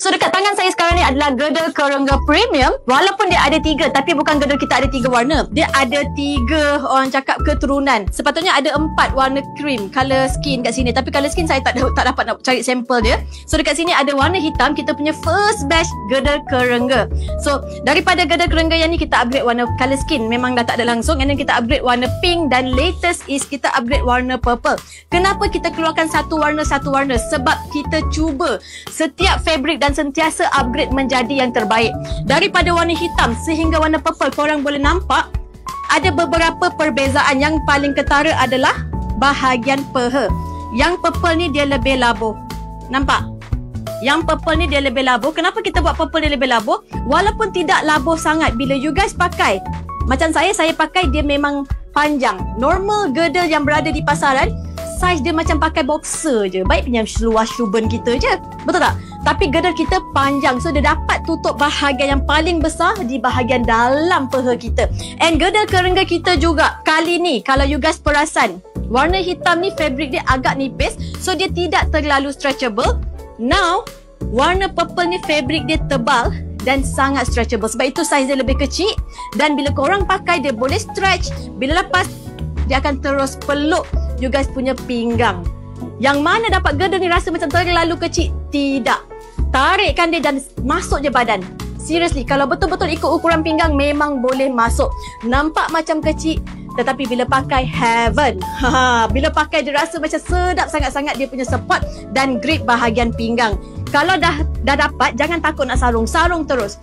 So dekat tangan saya sekarang ni adalah Girdle Kerengga Premium. Walaupun dia ada 3, tapi bukan girdle kita ada 3 warna. Dia ada 3 orang cakap keturunan. Sepatutnya ada 4 warna cream color skin kat sini, tapi color skin saya tak dapat nak cari sampel dia. So dekat sini ada warna hitam, kita punya first batch Girdle Kerengga. So daripada Girdle Kerengga yang ni kita upgrade warna color skin, memang dah tak ada langsung, and then kita upgrade warna pink, dan latest is kita upgrade warna purple. Kenapa kita keluarkan satu warna? Sebab kita cuba setiap fabric dan sentiasa upgrade menjadi yang terbaik. Daripada warna hitam sehingga warna purple, korang boleh nampak ada beberapa perbezaan. Yang paling ketara adalah bahagian peha. Yang purple ni dia lebih labuh. Nampak? Yang purple ni dia lebih labuh. Kenapa kita buat purple dia lebih labuh? Walaupun tidak labuh sangat, bila you guys pakai, macam saya pakai, dia memang panjang. Normal girdle yang berada di pasaran, saiz dia macam pakai boxer je. Baik punya seluar syuban kita je. Betul tak? Tapi girdle kita panjang. So dia dapat tutup bahagian yang paling besar di bahagian dalam peha kita. And girdle kerengga kita juga kali ni, kalau you guys perasan, warna hitam ni fabric dia agak nipis. So dia tidak terlalu stretchable. Now warna purple ni fabric dia tebal dan sangat stretchable. Sebab itu saiz dia lebih kecil. Dan bila korang pakai, dia boleh stretch. Bila lepas, dia akan terus peluk you guys punya pinggang. Yang mana dapat girdle ni rasa macam terlalu kecil? Tidak. Tarikkan dia dan masuk je badan. Seriously, kalau betul-betul ikut ukuran pinggang, memang boleh masuk. Nampak macam kecil, tetapi bila pakai, heaven. Bila pakai, dia rasa macam sedap sangat-sangat dia punya support dan grip bahagian pinggang. Kalau dah dapat, jangan takut nak sarung. Sarung terus.